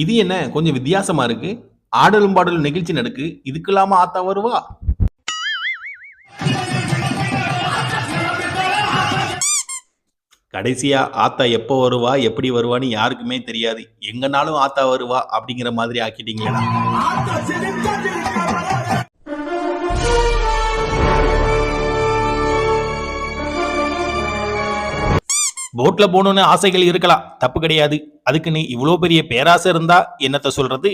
இது என்ன கொஞ்சம் வித்தியாசமா இருக்கு? ஆடலும் பாடலும் நிகழ்ச்சி நடக்கு, இதுக்கெல்லாம ஆத்தா வருவா? கடைசியா ஆத்தா எப்போ வருவா எப்படி வருவான்னு யாருக்குமே தெரியாது. எங்கனாலும் ஆத்தா வருவா அப்படிங்கிற மாதிரி ஆக்கிட்டீங்களா? போட்ல போகணும்னு ஆசைகள் இருக்கலாம், தப்பு கிடையாது. அதுக்குன்னு இவ்வளவு பெரிய பேராசை இருந்தா என்னத்த சொல்றது?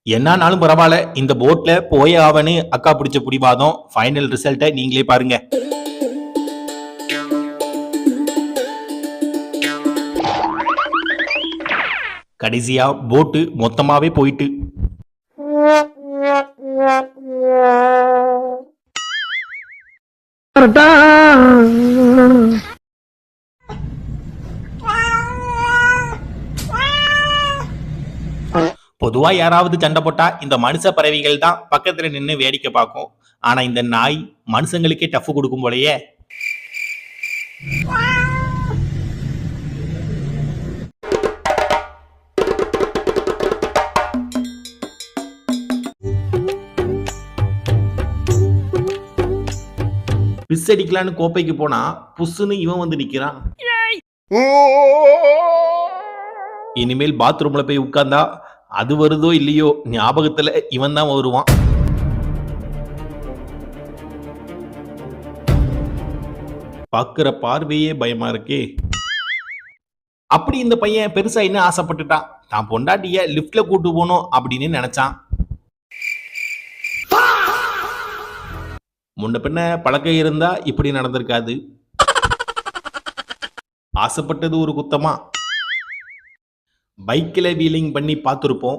என்னாலும் பரவாயில்ல, இந்த போட்ல போய ஆவன்னு அக்கா பிடிச்ச பிடிவாதம். ஃபைனல் ரிசல்ட்டை நீங்களே பாருங்க. கடைசியா போட்டு மொத்தமாவே போயிட்டு பொதுவா யாராவது சண்டை போட்டா இந்த மனுஷ பறவைகள் தான் பக்கத்துல நின்று வேடிக்கை பார்க்கும். ஆனா இந்த நாய் மனுஷங்களுக்கே டஃப் கொடுக்கும் போலயே. பிஸ் அடிக்கலான்னு கோப்பைக்கு போனா புஸ்ஸுன்னு இவன் வந்து நிக்கிறான். இனிமேல் பாத்ரூம்ல போய் உட்கார்ந்தா அது வருதோ இல்லையோ ஞாபகத்துல இவன் தான் வருவான். பாக்குற பார்வையே பயமா இருக்கே. அப்படி இந்த பையன் பெருசா என்ன ஆசைப்பட்டுட்டான், தான் பொண்டாட்டிய லிப்ட்ல கூட்டு போனோம் அப்படின்னு நினைச்சான். முன்ன பின்ன பழக்கம் இருந்தா இப்படி நடந்திருக்காது. ஆசைப்பட்டது ஒரு குத்தமா? பைக்கில் வீலிங் பண்ணி பார்த்துருப்போம்.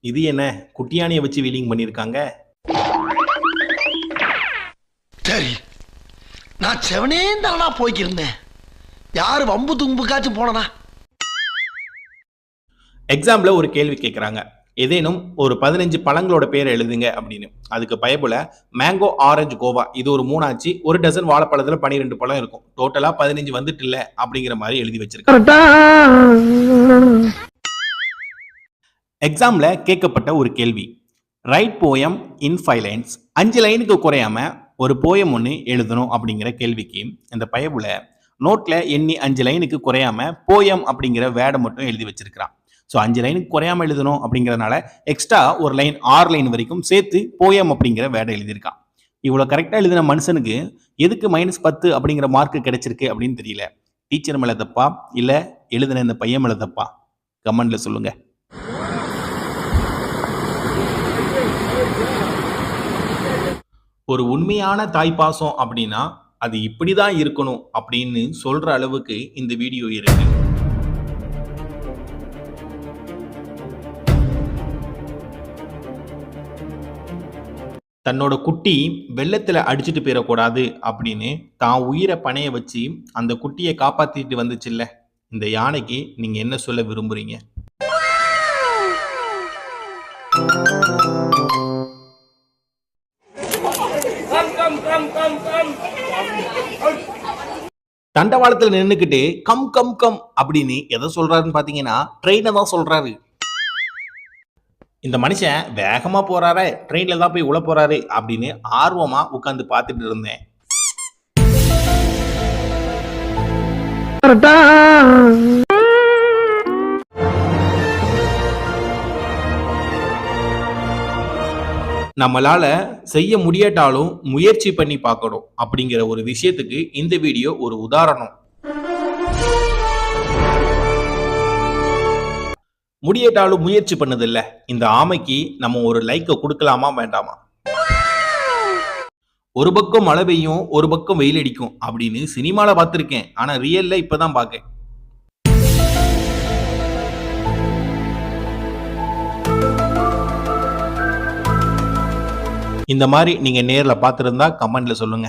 இது என்ன குட்டியானியை வச்சு வீலிங் பண்ணியிருக்காங்க? சரி, நான் செவனே தானா போய்க்கிருந்தேன். யாரு வம்பு தும்புக்காச்சும் போனா? எக்ஸாம்ல ஒரு கேள்வி கேட்குறாங்க, ஏதேனும் ஒரு 15 பழங்களோட பேரை எழுதுங்க அப்படின்னு. அதுக்கு பயப்புல மேங்கோ, ஆரஞ்சு, கோவா இது ஒரு 3 ஆச்சு. ஒரு டசன் வாழைப்பழத்துல 12 பழம் இருக்கும். டோட்டலா 15 வந்துட்டு இல்ல அப்படிங்கிற மாதிரி எழுதி வச்சிருக்காங்க. எக்ஸாம்ல கேட்கப்பட்ட ஒரு கேள்வி, ரைட் போயம் இன் 5 லைன்ஸ். 5 லைனுக்கு குறையாம ஒரு போயம் ஒன்று எழுதணும் அப்படிங்கிற கேள்விக்கு இந்த பயப்புல நோட்ல எண்ணி 5 லைனுக்கு குறையாம போயம் அப்படிங்கிற வேர்டை மட்டும் எழுதி வச்சிருக்கிறான். ஸோ 5 லைனுக்கு குறையாம எழுதணும் அப்படிங்கிறதுனால எக்ஸ்ட்ரா ஒரு லைன் 6 லைன் வரைக்கும் சேர்த்து போயம் அப்படிங்கிற வேர்டை எழுதியிருக்கான். இவ்வளோ கரெக்டாக எழுதின மனுஷனுக்கு எதுக்கு -10 அப்படிங்கிற மார்க் கிடைச்சிருக்கு அப்படின்னு தெரியல. டீச்சர் மேலே தப்பா இல்லை எழுதின இந்த பையன் மேலே தப்பா? கமெண்ட்ல சொல்லுங்க. ஒரு உண்மையான தாய்ப்பாசம் அப்படின்னா அது இப்படிதான் இருக்கணும் அப்படின்னு சொல்ற அளவுக்கு இந்த வீடியோ இருக்கு. தன்னோட குட்டி வெள்ளத்துல அடிச்சுட்டு போயிடக்கூடாது அப்படின்னு தான் உயிரை பணைய வச்சு அந்த குட்டியை காப்பாத்திட்டு வந்துச்சுல்ல, இந்த யானைக்கு நீங்க என்ன சொல்ல விரும்புறீங்க? தண்டவாளத்துல நின்னுக்கிட்டு கம் கம் கம் அப்படின்னு எதை சொல்றாருன்னு பாத்தீங்கன்னா ட்ரெயினை தான் சொல்றாரு. இந்த மனுஷன் வேகமா போறாரு, ட்ரெயின்ல தான் போய் உள்ள போறாரு அப்படின்னு ஆர்வமா உட்கார்ந்து பார்த்துட்டு இருந்தேன். நம்மளால செய்ய முடியாட்டாலும் முயற்சி பண்ணி பார்க்கணும் அப்படிங்கிற ஒரு விஷயத்துக்கு இந்த வீடியோ ஒரு உதாரணம். முடியட்டாலும் முயற்சி பண்ணதில்ல இந்த ஆமைக்கு நம்ம ஒரு லைக்கை கொடுக்கலாமா வேண்டாமா? ஒரு பக்கம் மழை பெய்யும் ஒரு பக்கம் வெயில் அடிக்கும் அப்படின்னு சினிமால பார்த்திருக்கேன், ஆனா ரியல்ல இப்பதான் பார்க்க. இந்த மாதிரி நீங்க நேர்ல பார்த்திருந்தா கமெண்ட்ல சொல்லுங்க.